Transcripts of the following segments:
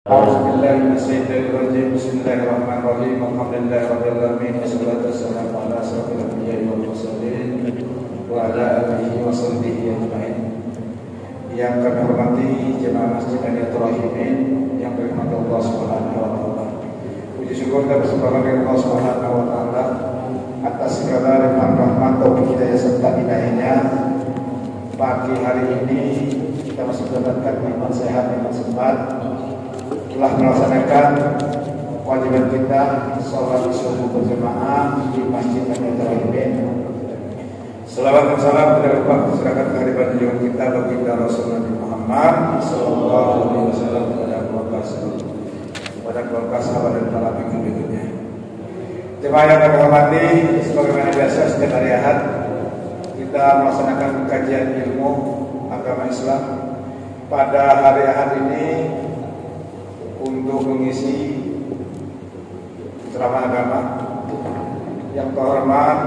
Bismillahirrahmanirrahim. Bismillahirrahmanirrahim. Alhamdulillahirabbil alamin. Wassalatu wassalamu ala asyrofil anbiya'i wal mursalin wa ala alihi wa sahbihi ajmain. Yang kami hormati jemaah Masjid Aniyatul Rahimin yang dirahmati Allah Subhanahu wa taala. Puji syukur dan bersyukur kepada Allah Subhanahu wa taala atas segala rahmat taufik hidayah serta inayahnya. Pagi hari ini kita masih mendapatkan nikmat sehat, nikmat sempat, telah melaksanakan kewajiban kita sholat subuh berjamaah di Masjid Aniyatul Rahimin. Selawat dan salam tidak lupa serahkan kehadiran junjungan kita baginda Rasulullah Muhammad sallallahu alaihi wasallam kepada keluarga sahabat dan para pengikutnya. Jemaah yang kami hormati, sebagaimana biasa setiap hari Ahad kita melaksanakan kajian ilmu agama Islam. Pada hari Ahad ini untuk mengisi ceramah agama yang terhormat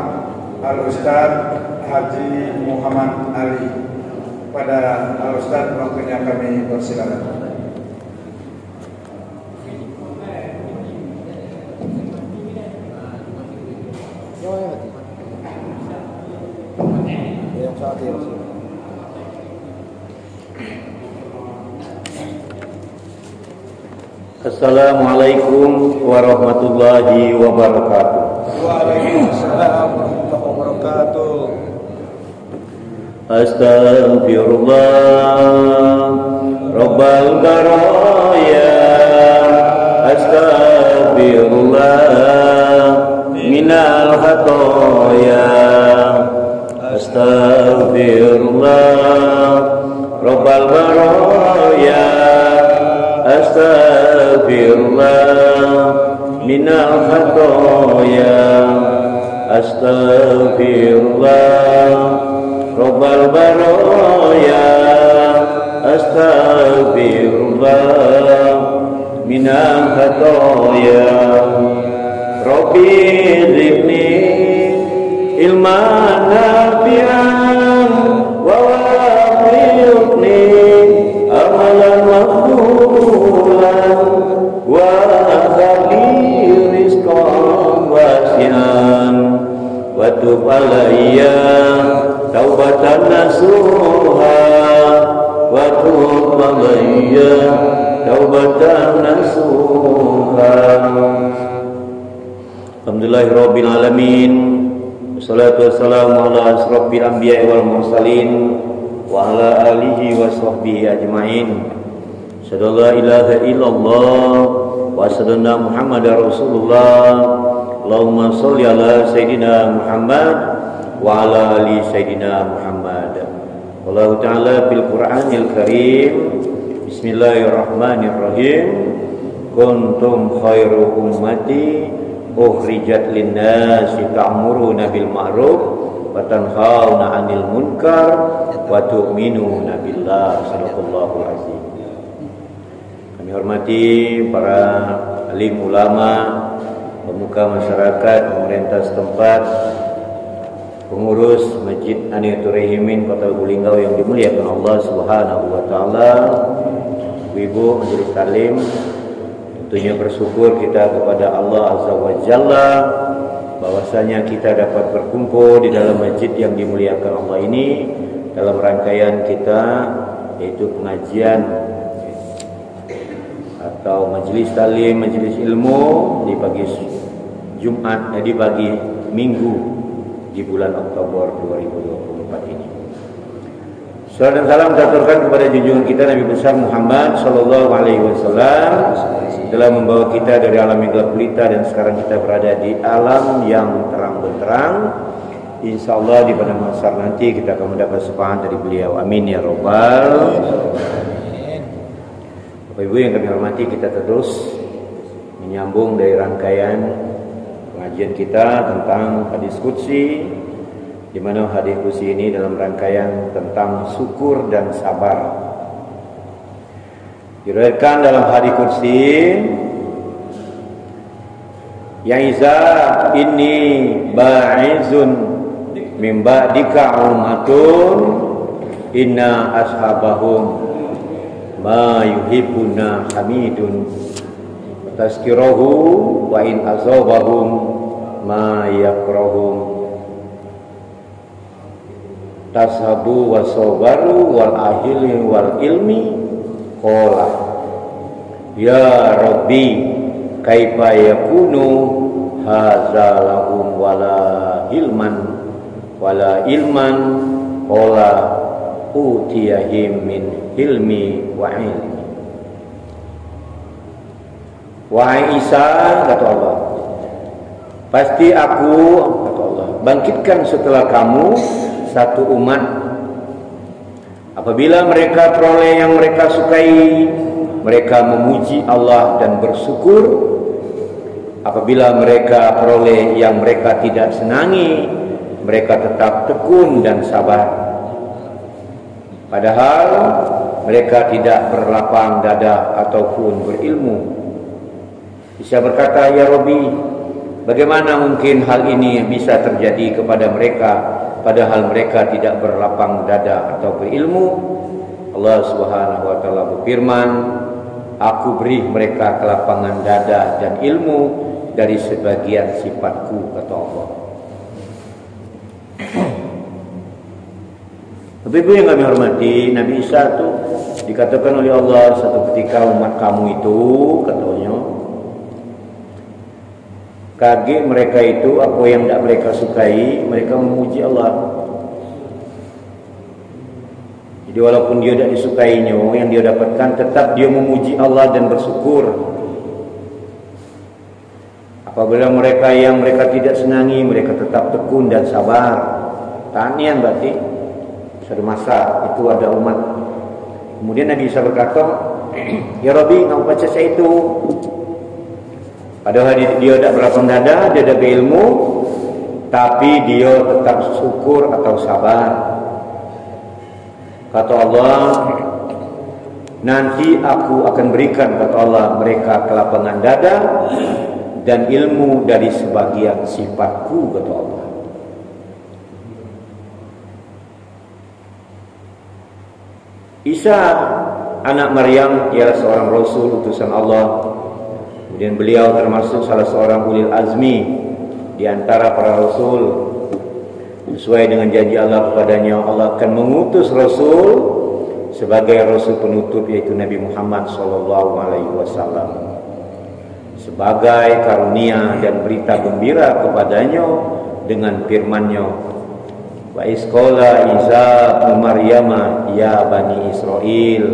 Al-Ustaz Haji Muhammad Ali. Pada Al-Ustaz waktunya kami persilakan. Assalamualaikum warahmatullahi wabarakatuh. Waalaikumsalam warahmatullahi wabarakatuh. Astaghfirullah Rabbal baraya. Astaghfirullah minal khatoya. Astaghfirullah Rabbal baraya. Astaghfirullah minal khatoya. Astaghfirullah Rabbal baraya. Astaghfirullah minal khatoya. Rabbi zidni ilman nafi'an wa wafiqni amalan maqbulan wa habli rizqan wasi'an wa tub alayya taubatan nasuha wa tub alayya taubatan nasuha. Alhamdulillahirabbil alamin. Wassalatu wassalamu ala asyrofil anbiya'i wal mursalin wa ala alihi wa sahbihi ajmain. Asyhadu la ilaha illallah wa asyhadu anna Muhammadar Rasulullah. Allahumma shalli ala sayidina Muhammad wa ala ali sayidina Muhammad. Wallahu ta'ala fil Qur'anil Karim. Bismillahirrahmanirrahim. Kuntum khairu ummati ukhrijat linnasi ta'muruna bil ma'ruf wa tanhauna 'anil munkar wa tu'minuna billah. Shadaqallahul azim. Kami hormati para alim ulama, pemuka masyarakat, pemerintah setempat, pengurus Masjid Aniyatul Rahimin Kota Lubuk yang dimuliakan Allah Subhanahu wa taala, ibu majelis taklim. Tentunya bersyukur kita kepada Allah Azza wa Jalla bahwasanya kita dapat berkumpul di dalam masjid yang dimuliakan Allah ini dalam rangkaian kita yaitu pengajian atau majelis taklim, majelis ilmu di pagi Jumat, di pagi Minggu di bulan Oktober 2024 ini. Salam dan salam diaturkan kepada junjungan kita Nabi besar Muhammad sallallahu alaihi wasallam telah membawa kita dari alam yang gelap gulita dan sekarang kita berada di alam yang terang benderang. Insyaallah di pada masa nanti kita akan mendapat syafaat dari beliau. Amin ya rabbal alamin. Bapak Ibu yang kami hormati, kita terus menyambung dari rangkaian pengajian kita tentang hadis qudsi, di mana hadis qudsi ini dalam rangkaian tentang syukur dan sabar. Diriwayatkan dalam hadis qudsi, ya Isa inni ba'izun min ba'dika ummatun inna ashabahum ma yuhibbuna hamidun tazkirahu wa in azabahum ma yakrahum tashabu wa sabaru wal ahili wal ilmi qala ya rabbi kaifa yakunu hadza lahum wala ilman qala utiyahim min ilmi wa ilmi. Wahai Isa, kata Allah, pasti aku, kata Allah, bangkitkan setelah kamu satu umat. Apabila mereka peroleh yang mereka sukai, mereka memuji Allah dan bersyukur. Apabila mereka peroleh yang mereka tidak senangi, mereka tetap tekun dan sabar. Padahal mereka tidak berlapang dada ataupun berilmu. Isa berkata, ya Rabbi, bagaimana mungkin hal ini bisa terjadi kepada mereka padahal mereka tidak berlapang dada atau berilmu? Allah Subhanahu wa taala berfirman, aku beri mereka kelapangan dada dan ilmu dari sebagian sifatku, kata Allah. Ibu yang kami hormati, Nabi Isa itu dikatakan oleh Allah satu ketika umat kamu itu, katanya, kaget mereka itu apa yang tidak mereka sukai, mereka memuji Allah. Jadi walaupun dia tidak disukainya, yang dia dapatkan tetap dia memuji Allah dan bersyukur. Apabila mereka yang mereka tidak senangi, mereka tetap tekun dan sabar. Tanian berarti satu masa itu ada umat. Kemudian Nabi Isa berkata, ya Rabbi, engkau baca saya itu. Padahal dia tidak berlapang dada, dia tidak berilmu, tapi dia tetap syukur atau sabar. Kata Allah, nanti aku akan berikan, kata Allah, mereka kelapangan dada dan ilmu dari sebagian sifatku, kata Allah. Isa anak Maryam ialah seorang Rasul utusan Allah. Kemudian beliau termasuk salah seorang ulil azmi di antara para Rasul. Sesuai dengan janji Allah kepadanya, Allah akan mengutus Rasul sebagai Rasul penutup, yaitu Nabi Muhammad SAW, sebagai karunia dan berita gembira kepadanya dengan firman-Nya, wa isqala Isa bin Maryam ya bani Israil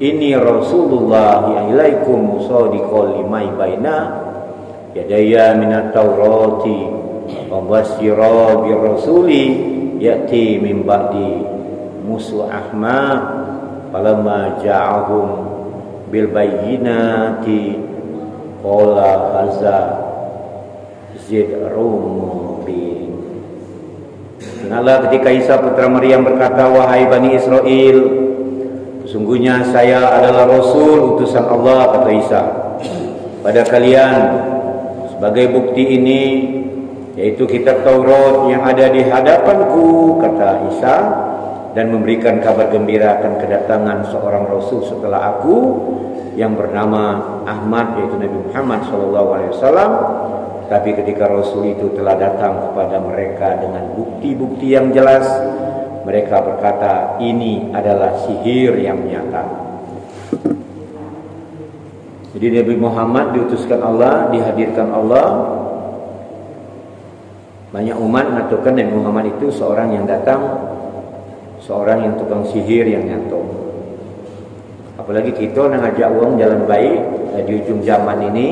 inni Rasulullah ilaikum musaddiqan lima baina yadayya minat Taurati wa basyira bir rasuli yati min ba'di musu ahmad falamma ja'ahum bil bayyinati qala hadza zidrum mubin. Ingatlah ketika Isa putra Maryam berkata, wahai Bani Israel, sesungguhnya saya adalah Rasul utusan Allah, kata Isa, pada kalian. Sebagai bukti ini, yaitu kitab Taurat yang ada di hadapanku, kata Isa, dan memberikan kabar gembira akan kedatangan seorang Rasul setelah aku yang bernama Ahmad, yaitu Nabi Muhammad SAW. Tapi ketika Rasul itu telah datang kepada mereka dengan bukti-bukti yang jelas, mereka berkata, ini adalah sihir yang nyata. Jadi Nabi Muhammad diutuskan Allah, dihadirkan Allah. Banyak umat mengatakan Nabi Muhammad itu seorang yang datang, seorang yang tukang sihir yang nyata. Apalagi kita nak ngajak orang jalan baik di ujung zaman ini.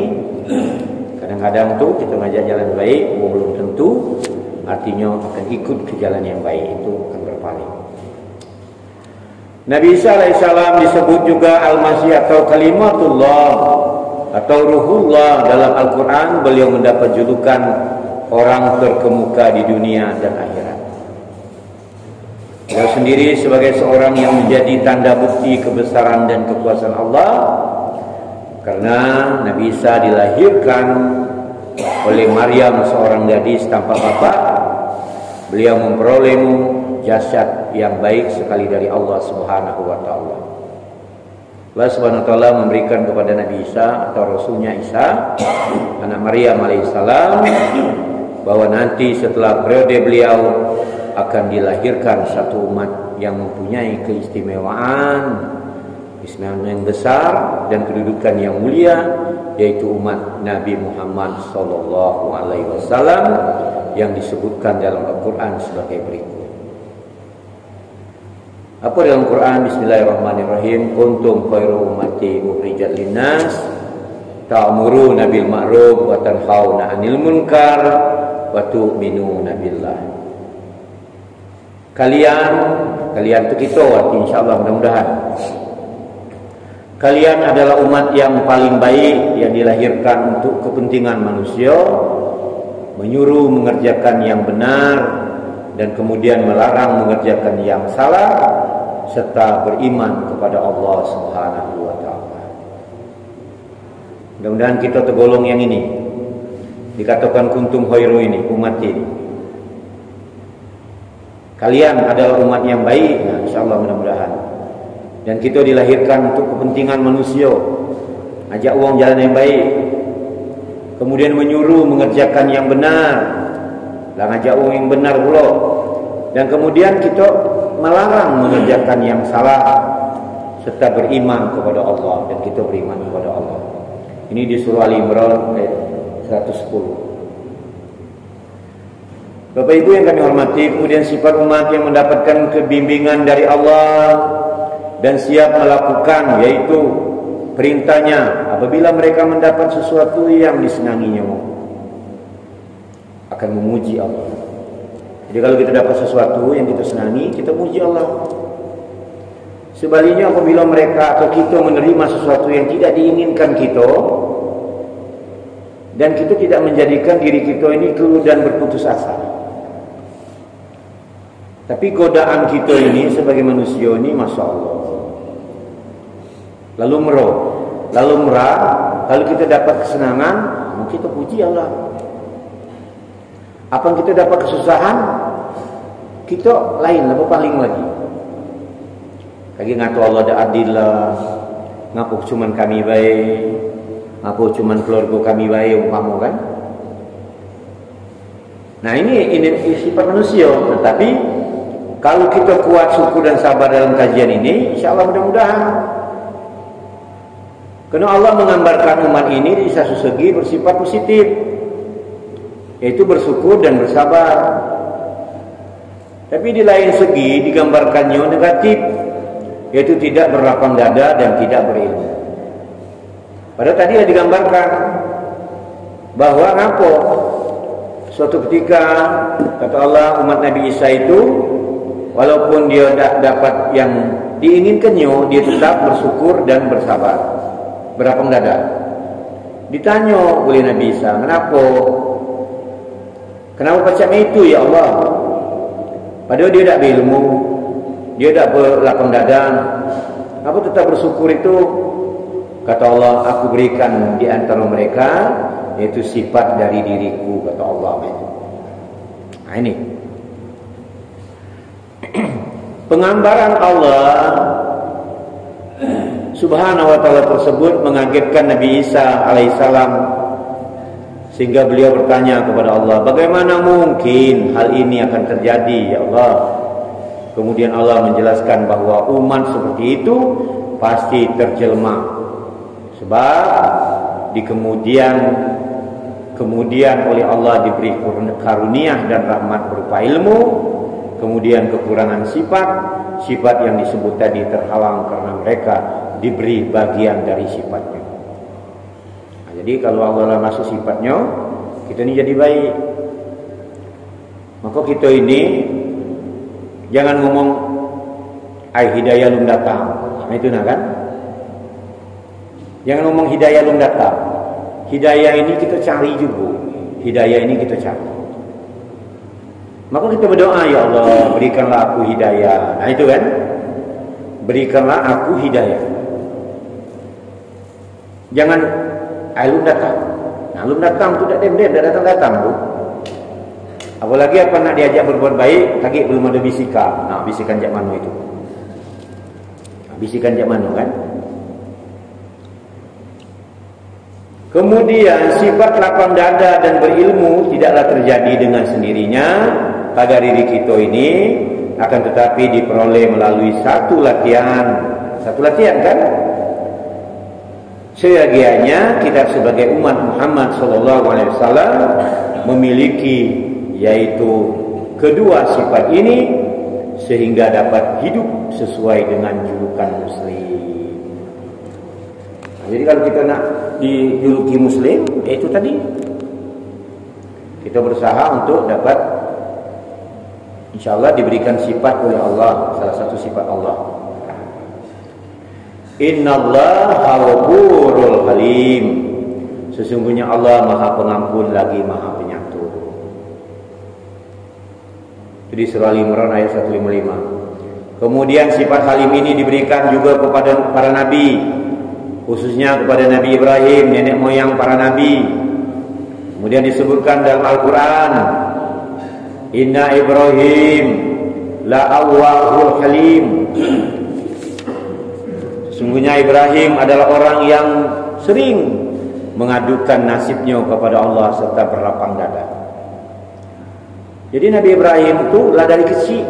Kadang-kadang tuh kita ngajak jalan baik, belum tentu artinya akan ikut ke jalan yang baik, itu akan berpaling. Nabi Isa alaihissalam disebut juga Al-Masih atau Kalimatullah atau Ruhullah. Dalam Al-Quran beliau mendapat julukan orang terkemuka di dunia dan akhirat. Beliau sendiri sebagai seorang yang menjadi tanda bukti kebesaran dan kekuasaan Allah. Karena Nabi Isa dilahirkan oleh Maryam, seorang gadis tanpa bapak. Beliau memperoleh jasad yang baik sekali dari Allah Subhanahu wa taala. Allah Subhanahu wa taala memberikan kepada Nabi Isa atau Rasulnya Isa, anak Maryam alaihissalam, bahwa nanti setelah periode beliau akan dilahirkan satu umat yang mempunyai keistimewaan yang besar dan kedudukan yang mulia, yaitu umat Nabi Muhammad sallallahu alaihi wasallam yang disebutkan dalam Al-Qur'an sebagai berikut. Apa dalam Quran? Bismillahirrahmanirrahim. Kuntum khairu ummati ukhrijat linnas ta'muruna bil ma'ruf wa tanhauna 'anil munkar wa tu'minuna billah. Kalian itu kita, insyaallah mudah-mudahan. Kalian adalah umat yang paling baik yang dilahirkan untuk kepentingan manusia, menyuruh mengerjakan yang benar dan kemudian melarang mengerjakan yang salah, serta beriman kepada Allah Subhanahu wa taala. Mudah-mudahan kita tergolong yang ini. Dikatakan kuntum khairu ini, umat ini. Kalian adalah umat yang baik, nah, insyaallah mudah-mudahan. Dan kita dilahirkan untuk kepentingan manusia, ajak orang jalan yang baik, kemudian menyuruh mengerjakan yang benar, dan ajak orang yang benar pula, dan kemudian kita melarang mengerjakan yang salah, serta beriman kepada Allah, dan kita beriman kepada Allah. Ini di surah Al-Imran ayat 110. Bapak Ibu yang kami hormati, kemudian sifat umat yang mendapatkan kebimbingan dari Allah dan siap melakukan, yaitu perintahnya apabila mereka mendapat sesuatu yang disenanginya, akan memuji Allah. Jadi kalau kita dapat sesuatu yang kita senangi, kita puji Allah. Sebaliknya apabila mereka atau kita menerima sesuatu yang tidak diinginkan kita, dan kita tidak menjadikan diri kita ini keluh dan berputus asa, tapi godaan kita ini sebagai manusia ini, Masya Allah, lalu merah, lalu kita dapat kesenangan, kita puji Allah. Apa yang kita dapat kesusahan, kita lain, lebih paling lagi. Lagi ngatu Allah ada adil lah, ngapuk cuman kami baik, ngapuk cuman keluarga kami baik, umpamu kan. Nah ini sifat manusia. Tetapi kalau kita kuat syukur dan sabar dalam kajian ini, insya Allah mudah-mudahan. Karena Allah menggambarkan umat ini di satu segi bersifat positif, yaitu bersyukur dan bersabar. Tapi di lain segi digambarkannya negatif, yaitu tidak berlapang dada dan tidak berilmu. Padahal tadi ada digambarkan bahwa apa? Suatu ketika kata Allah, umat Nabi Isa itu walaupun dia tidak dapat yang diinginkannya, dia tetap bersyukur dan bersabar, berlapang dada. Ditanya oleh Nabi Isa, kenapa macam itu ya Allah? Padahal dia tidak berilmu, dia tidak berlapang dada, apa tetap bersyukur itu? Kata Allah, aku berikan di antara mereka, yaitu sifat dari diriku, kata Allah. Nah ini penggambaran Allah Subhanahu wa ta'ala tersebut mengagetkan Nabi Isa alaihissalam, sehingga beliau bertanya kepada Allah, bagaimana mungkin hal ini akan terjadi ya Allah? Kemudian Allah menjelaskan bahwa umat seperti itu pasti terjelma, sebab di kemudian oleh Allah diberi karunia dan rahmat berupa ilmu, kemudian kekurangan sifat yang disebut tadi terhalang karena mereka diberi bagian dari sifatnya. Nah, jadi kalau Allah masuk sifatnya, kita ini jadi baik. Maka kita ini jangan ngomong hidayah belum datang. Nah itu kan. Jangan ngomong hidayah belum datang. Hidayah ini kita cari juga. Hidayah ini kita cari. Maka kita berdoa, ya Allah, berikanlah aku hidayah. Nah itu kan. Berikanlah aku hidayah. Jangan belum datang. Nah belum datang tu tak dem-dem, dah datang-datang tu. Apalagi apa nak diajak berbuat baik, lagi belum ada bisikan. Nah bisikan jak mana itu? Bisikan jak mana kan? Kemudian sifat lapang dada dan berilmu tidaklah terjadi dengan sendirinya pada diri kita ini, akan tetapi diperoleh melalui satu latihan kan? Sebagiannya kita sebagai umat Muhammad SAW memiliki yaitu kedua sifat ini sehingga dapat hidup sesuai dengan julukan Muslim. Jadi kalau kita nak dijuluki Muslim, yaitu tadi kita berusaha untuk dapat insyaallah diberikan sifat oleh Allah, salah satu sifat Allah. Innallaha ghafurul halim. Sesungguhnya Allah Maha Pengampun lagi Maha Penyantun. Jadi surah Al-Imran ayat 155. Kemudian sifat halim ini diberikan juga kepada para nabi, khususnya kepada Nabi Ibrahim, nenek moyang para nabi. Kemudian disebutkan dalam Al-Quran, Inna Ibrahim la'awwahul halim. Sesungguhnya Ibrahim adalah orang yang sering mengadukan nasibnya kepada Allah serta berlapang dada. Jadi Nabi Ibrahim itu lah dari kecil.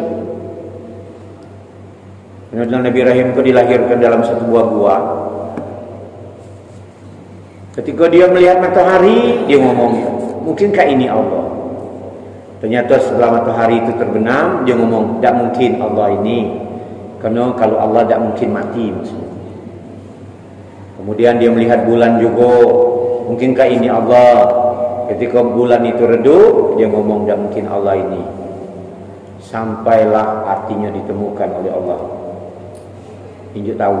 Nabi Ibrahim itu dilahirkan dalam satu buah gua. Ketika dia melihat matahari, dia ngomong, mungkinkah ini Allah? Ternyata setelah matahari itu terbenam, dia ngomong, tak mungkin Allah ini. Karena kalau Allah tak mungkin mati maksudnya. Kemudian dia melihat bulan juga, mungkinkah ini Allah? Ketika bulan itu redup, dia ngomong, tak mungkin Allah ini. Sampailah artinya ditemukan oleh Allah. Injak tahu.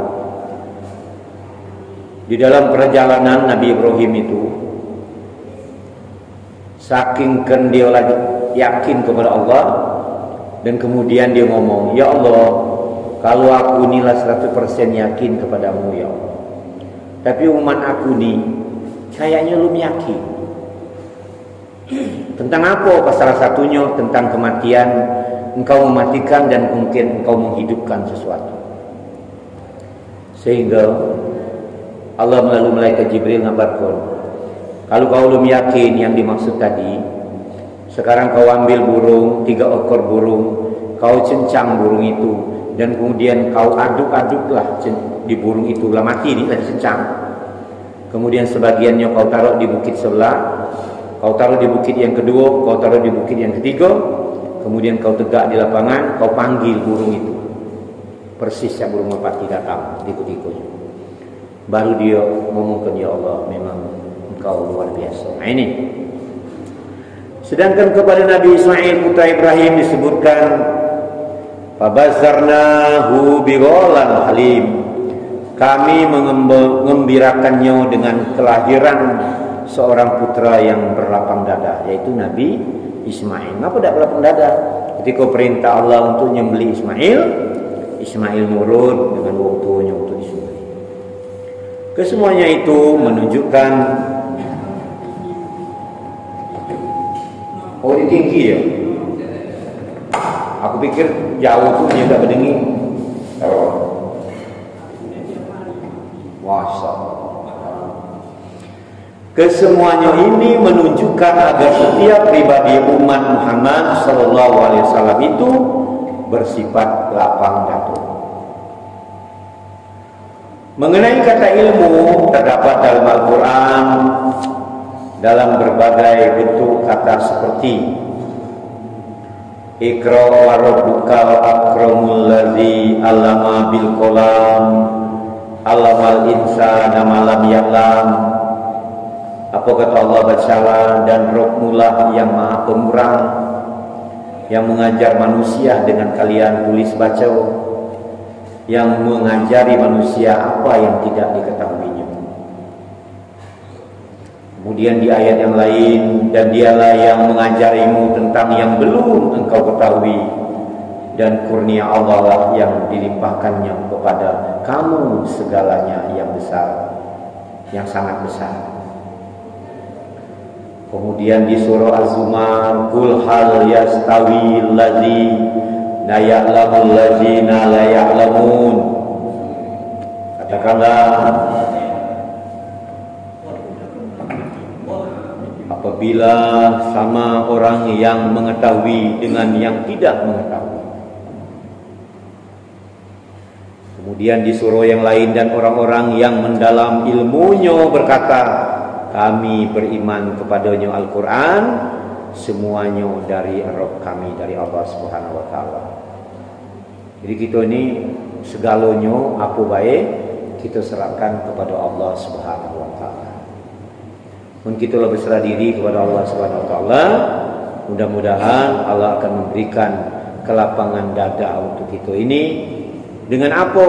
Di dalam perjalanan Nabi Ibrahim itu, saking kan dia yakin kepada Allah, dan kemudian dia ngomong, ya Allah, kalau aku inilah 100% yakin kepadamu ya Allah, tapi umat aku ni kayaknya belum yakin. Tentang apa? Salah satunya tentang kematian. Engkau mematikan dan mungkin engkau menghidupkan sesuatu. Sehingga Allah melalui malaikat Jibril ngabarkan, kalau kau belum yakin yang dimaksud tadi, sekarang kau ambil burung, 3 ekor burung, kau cencang burung itu, dan kemudian kau aduk-aduklah di burung itu, lah mati ini lah dicencang. Kemudian sebagiannya kau taruh di bukit sebelah, kau taruh di bukit yang kedua, kau taruh di bukit yang ketiga, kemudian kau tegak di lapangan, kau panggil burung itu, persis yang burung merpati datang ikut-ikutnya. Baru dia ngomongkan, ya Allah, memang engkau luar biasa. Nah ini. Sedangkan kepada Nabi Ismail putra Ibrahim disebutkan, Fabazarnahu bigholan halim. Kami mengembirakannya dengan kelahiran seorang putra yang berlapang dada, yaitu Nabi Ismail. Kenapa tidak berlapang dada? Ketika perintah Allah untuk menyembelih Ismail nurut dengan wong tuanya untuk disembelih. Kesemuanya itu menunjukkan ini tinggi ya. Aku pikir jauh tuh dia tak berdengi. Masya Allah. Kesemuanya ini menunjukkan agar setiap pribadi umat Muhammad SAW itu bersifat lapang dada. Mengenai kata ilmu, terdapat dalam Al-Quran dalam berbagai bentuk kata seperti Iqra wa rabbukal akramul ladzi 'allama bil qalam 'allamal insana ma lam ya'lam. Apa kata Allah, bacalah, dan Rabbmulah yang Maha Pemurang yang mengajar manusia dengan kalian tulis baca, yang mengajari manusia apa yang tidak diketahuinya. Kemudian di ayat yang lain, dan dialah yang mengajarimu tentang yang belum engkau ketahui, dan kurnia Allah lah yang dilimpahkannya kepada kamu segalanya yang besar, yang sangat besar. Kemudian di surah Az-Zumar, Qul hal yastawi allazi la ya'lamul ladzina la ya'lamun. Katakanlah, apabila sama orang yang mengetahui dengan yang tidak mengetahui. Kemudian disuruh yang lain dan orang-orang yang mendalam ilmunya berkata, kami beriman kepadanya Al-Quran, semuanya dari Rabb kami, dari Allah Subhanahu wa taala. Jadi kita ini segalanya apa baik kita serahkan kepada Allah Subhanahu wa taala. Mun kita berserah diri kepada Allah Subhanahu wa taala, mudah-mudahan Allah akan memberikan kelapangan dada untuk kita ini. Dengan apa?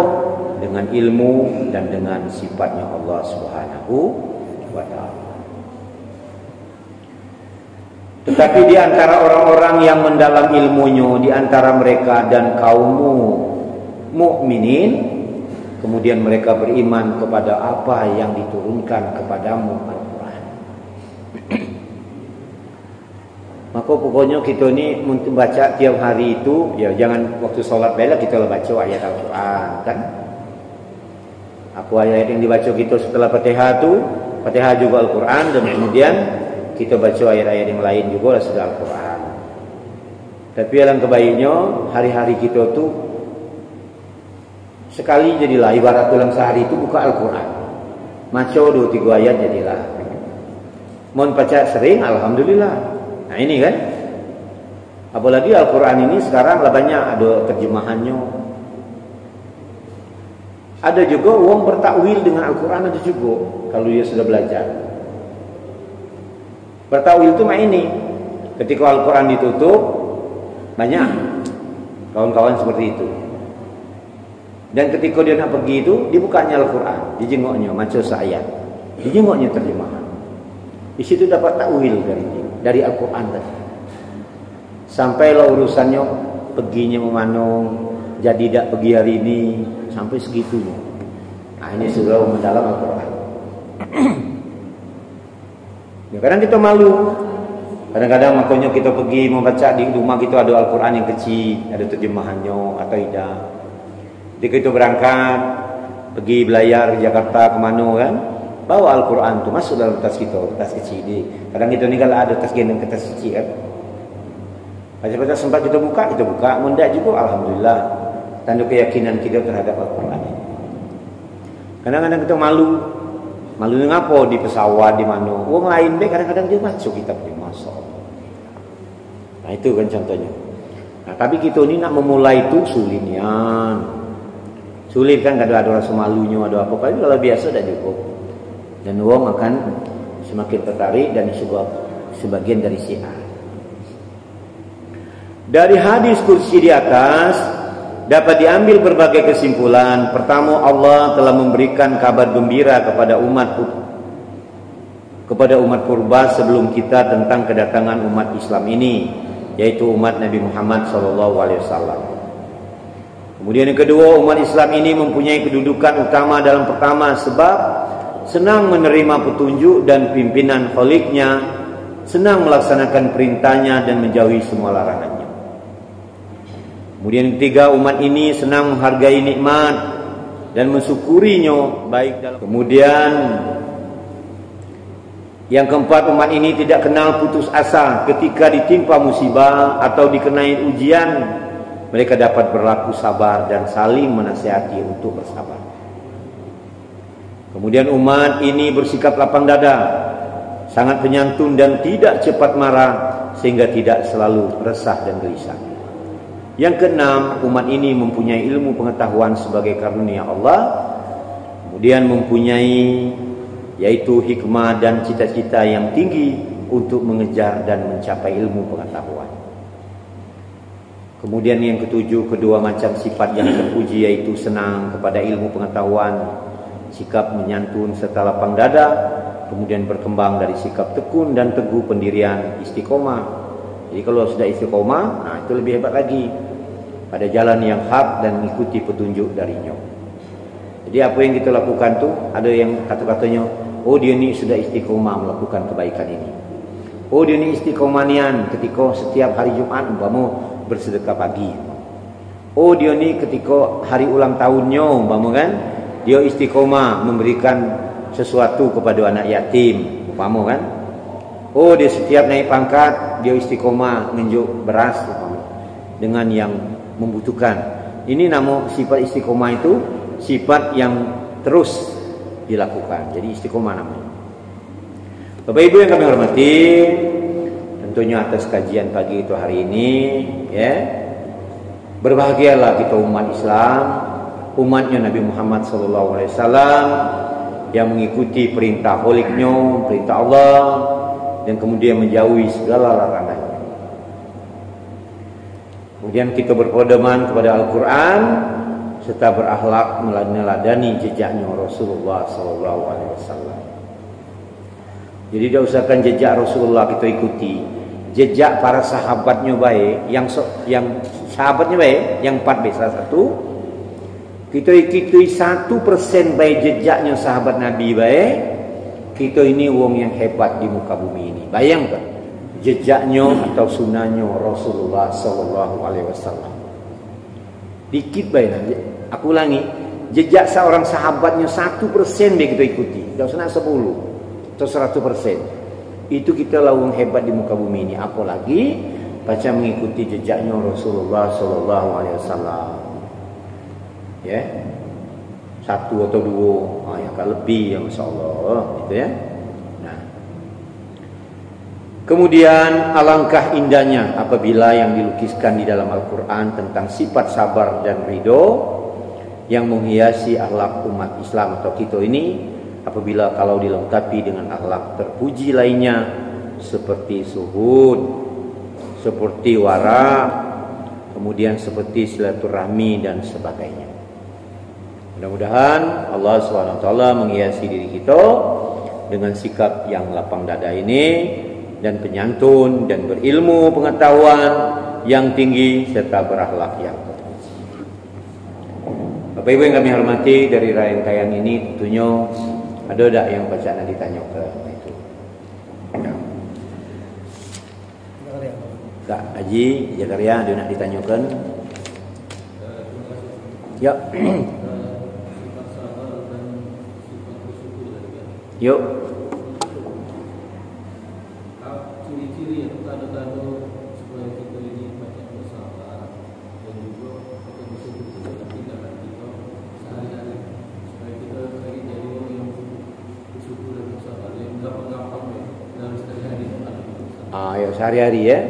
Dengan ilmu dan dengan sifatnya Allah Subhanahu wa taala. Tetapi di antara orang-orang yang mendalam ilmunya, di antara mereka dan kaum mukminin, kemudian mereka beriman kepada apa yang diturunkan kepadamu Al-Quran. Maka pokoknya kita ni baca tiap hari itu, ya jangan waktu solat bela kita baca ayat Al-Quran, kan? Apa ayat yang dibaca kita setelah Fatihah itu, Fatihah juga Al-Quran, dan kemudian kita baca ayat-ayat yang lain juga sudah Al-Quran. Tapi alangkah baiknya hari-hari kita tu sekali jadilah, ibarat dalam sehari itu buka Al-Quran, maca 2-3 ayat jadilah. Mohon baca sering, alhamdulillah. Nah ini kan, apalagi Al-Quran ini sekarang lah banyak ada terjemahannya. Ada juga orang bertakwil dengan Al-Quran, ada juga kalau dia sudah belajar. Bertakwil itu macam ini, ketika Al-Quran ditutup, banyak kawan-kawan seperti itu. Dan ketika dia nak pergi itu, dibukanya Al-Quran, dijengoknya, macam seayat, dijengoknya terjemahan. Di situ dapat takwil dari Al-Quran tadi. Sampailah urusannya perginya memanung, jadi tak pergi hari ini, sampai segitunya. Nah ini sudah mendalam Al-Quran. Ya, kadang kita malu. Kadang-kadang makanya kita pergi membaca di rumah kita ada Al-Quran yang kecil, ada terjemahannya atau tidak. Ketika kita berangkat pergi belayar ke Jakarta kemana kan, bawa Al-Quran tu masuk dalam tas kita, tas kecil ni. Kadang kita ni kalau ada tas gendong ke tas kecil kan, baca-baca sempat kita buka, mendak juga alhamdulillah, tanda keyakinan kita terhadap Al-Quran ini. Kadang-kadang kita malu dengan apa di pesawat di mana, orang lain deh kadang-kadang dia baca kitab ni, masuk. Nah itu kan contohnya. Nah tapi kita ni nak memulai itu sulit kan, kadang ada rasa malunya, ada apa, kalau biasa dah cukup. Dan orang akan semakin tertarik dan sebagian dari syiar. Dari hadis kursi di atas dapat diambil berbagai kesimpulan. Pertama, Allah telah memberikan kabar gembira kepada umat purba sebelum kita tentang kedatangan umat Islam ini, yaitu umat Nabi Muhammad SAW. Kemudian yang kedua, umat Islam ini mempunyai kedudukan utama dalam pertama sebab senang menerima petunjuk dan pimpinan Khaliknya, senang melaksanakan perintahnya dan menjauhi semua larangannya. Kemudian yang ketiga, umat ini senang menghargai nikmat dan mensyukurinya baik dalam. Kemudian yang keempat, umat ini tidak kenal putus asa ketika ditimpa musibah atau dikenai ujian. Mereka dapat berlaku sabar dan saling menasihati untuk bersabar. Kemudian umat ini bersikap lapang dada, sangat penyantun dan tidak cepat marah, sehingga tidak selalu resah dan gelisah. Yang keenam, umat ini mempunyai ilmu pengetahuan sebagai karunia Allah, kemudian mempunyai yaitu hikmah dan cita-cita yang tinggi untuk mengejar dan mencapai ilmu pengetahuan. Kemudian yang ketujuh, kedua macam sifat yang terpuji yaitu senang kepada ilmu pengetahuan, sikap menyantun serta lapang dada, kemudian berkembang dari sikap tekun dan teguh pendirian istiqomah. Jadi kalau sudah istiqomah, nah itu lebih hebat lagi pada jalan yang hak dan mengikuti petunjuk darinya. Jadi apa yang kita lakukan tu, ada yang kata-katanya, oh dia ni sudah istiqomah melakukan kebaikan ini. Oh dia ni istiqomah nian ketika setiap hari Jumat umpama bersedekah pagi. Oh dia ni ketika hari ulang tahunnya umpama kan, dia istiqomah memberikan sesuatu kepada anak yatim umpama kan. Oh, dia setiap naik pangkat dia istiqomah ngenjuk beras dengan yang membutuhkan. Ini nama sifat istiqomah itu sifat yang terus dilakukan. Jadi istiqomah namanya. Bapak Ibu yang kami hormati, tentunya atas kajian pagi itu hari ini, ya, berbahagialah kita umat Islam, umatnya Nabi Muhammad SAW yang mengikuti perintah kholiknya, perintah Allah, dan kemudian menjauhi segala larangannya. Kemudian kita berpedoman kepada Al-Quran serta berakhlak meneladani jejaknya Rasulullah SAW. Jadi tidak usahkan jejak Rasulullah kita ikuti, jejak para sahabatnya baik, yang sahabatnya baik, yang 4 salah satu. Kita ikuti 1% baik jejaknya sahabat Nabi baik, kita ini wong yang hebat di muka bumi ini. Bayangkan jejaknya atau sunnahnya Rasulullah SAW. Dikit baik. Aku ulangi, jejak seorang sahabatnya 1% baik kita ikuti. Tidak usah 10 atau 100%. Itu kita lah wong hebat di muka bumi ini. Apalagi baca mengikuti jejaknya Rasulullah SAW. Ya, 1 atau 2, ya kan lebih ya, Masya Allah, gitu ya. Nah, kemudian alangkah indahnya apabila yang dilukiskan di dalam Al-Quran tentang sifat sabar dan ridho yang menghiasi akhlak umat Islam atau kita ini, apabila kalau dilengkapi dengan akhlak terpuji lainnya seperti zuhud, seperti wara, kemudian seperti silaturahmi dan sebagainya. Mudah-mudahan Allah SWT menghiasi diri kita dengan sikap yang lapang dada ini dan penyantun dan berilmu pengetahuan yang tinggi serta berakhlak yang terpuji. Bapak Ibu yang kami hormati, dari rangkaian ini tentunya ada tak yang bacaan ditanya ke itu? Kak Haji Jakaria ada nak ditanyakan? Ya. Yuk. Ciri-ciri atau tanda-tanda supaya kita ini macam bersabar dan juga kita bersyukur dalam tindakan kita sehari-hari, supaya kita jadi orang yang bersyukur dan bersabar, yang gampang-gampang dalam sehari-hari. Ya sehari-hari ya.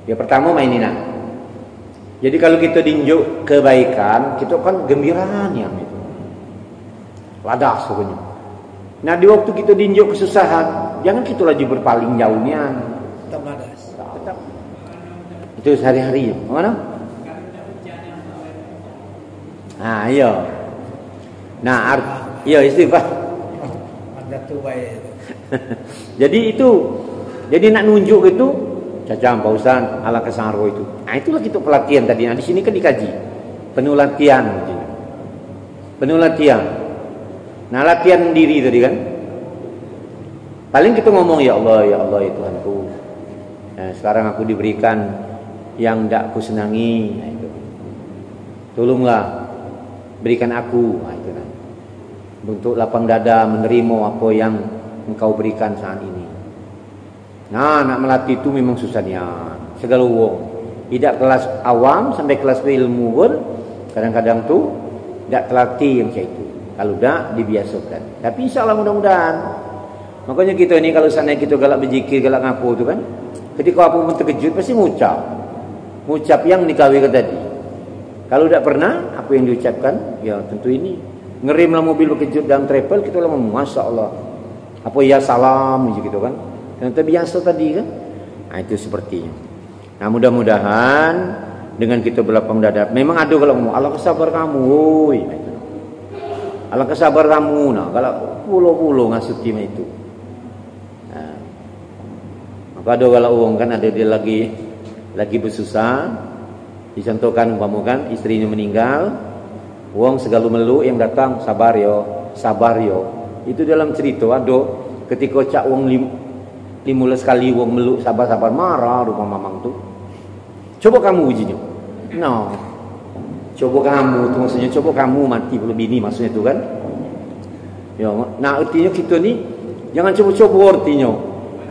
Ya pertama main ini nak. Jadi kalau kita dinjuk kebaikan, kita kan gembiraan yang itu. Ladas pokoknya. Nah di waktu kita dinjuk kesusahan, jangan kita lagi berpaling jauhnya. Tetap ladas. Tetap. Itu sehari-hari. Mana? Nah iya. Nah iya istighfar. Jatuh baik. Jadi nak nunjuk itu, cacam Pak Ustaz ala kesaro itu. Nah itulah kita pelatihan tadi. Nah di sini kan dikaji penuh latihan. Penuh latihan. Nah latihan diri tadi kan. Paling kita ngomong ya Allah ya Tuhanku. Nah, sekarang aku diberikan yang tidak ku senangi. Nah, itu. Tolonglah berikan aku. Nah, itu kan. Untuk lapang dada menerima apa yang engkau berikan saat ini. Nah nak melatih itu memang susahnya. Segala wong. Tidak kelas awam sampai kelas ilmu pun kadang-kadang tuh tidak terlatih yang kayak itu. Kalau dah dibiasakan. Tapi insya Allah mudah-mudahan. Makanya kita ini kalau sana kita galak berzikir, galak ngapu tu kan. Ketika apa pun terkejut pasti mengucap. Mengucap yang dikawinkan tadi. Kalau tidak pernah apa yang diucapkan, ya tentu ini. Ngerimlah mobil berkejut dalam travel, kita lama Masya Allah. Apa ya salam gitu kan. Dan terbiasa tadi kan. Nah itu sepertinya. Nah mudah-mudahan dengan kita berlapang dada. Memang ada kalau ngomong Allah kesabar kamu. Woi. Allah kesabar kamu, nah kalau pulau-pulau ngasuti itu. Nah, maka ada kalau uang kan ada dia lagi bersusah, dicontohkan umpamakan istrinya meninggal, uang segala meluk yang datang sabar yo. Itu dalam cerita ada ketika cak uang 15 kali uang meluk sabar marah rumah mamang tu. Coba kamu ujinya. No. Coba kamu, itu maksudnya coba kamu mati belum bini maksudnya itu kan. Ya, nah artinya kita ni jangan coba-coba artinya.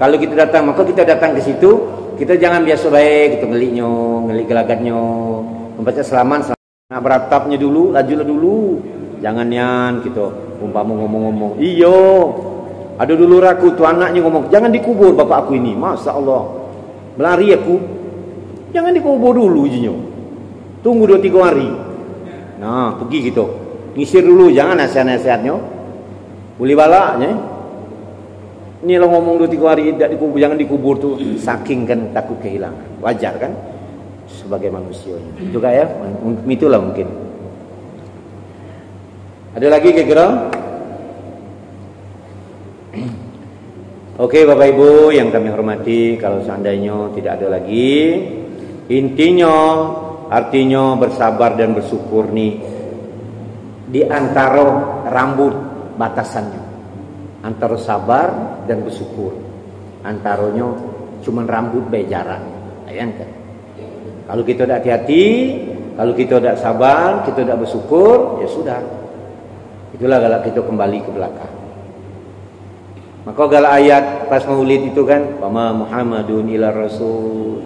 Kalau kita datang, maka kita datang ke situ, kita jangan biasa baik gitu ngelik gelagatnya, membaca selaman beratapnya dulu, lajulah dulu. Jangan yan gitu, umpama ngomong-ngomong. Iyo, ada dulu raku tuh anaknya ngomong, jangan dikubur bapak aku ini, masa Allah, melari aku. Jangan dikubur dulu jinyo. Tunggu 2-3 hari. Nah, pergi gitu. Ngisir dulu, jangan nasihat-nasihatnya. Uli balaknya. Ini lo ngomong 2-3 hari tidak dikubur, jangan dikubur tuh. Saking kan takut kehilangan. Wajar kan? Sebagai manusia. Juga ya, itulah mungkin. Ada lagi kira-kira? Oke Bapak Ibu yang kami hormati, kalau seandainya tidak ada lagi, intinya artinya bersabar dan bersyukur nih di antara rambut batasannya, antara sabar dan bersyukur, antaranya cuma rambut bejaran, kan? Kalau kita tidak hati-hati, kalau kita tidak sabar, kita tidak bersyukur, ya sudah. Itulah kalau kita kembali ke belakang. Maka kalau ayat pas maulid itu kan, Wama Muhammadun ila Rasul,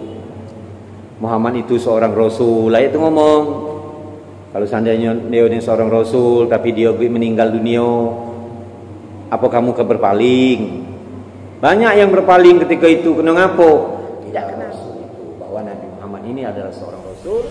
Muhammad itu seorang Rasul. Ayat itu ngomong, kalau seandainya dia ini seorang Rasul, tapi dia meninggal dunia, apa kamu berpaling? Banyak yang berpaling ketika itu. Kenapa? Tidak kenal itu bahwa Nabi Muhammad ini adalah seorang Rasul.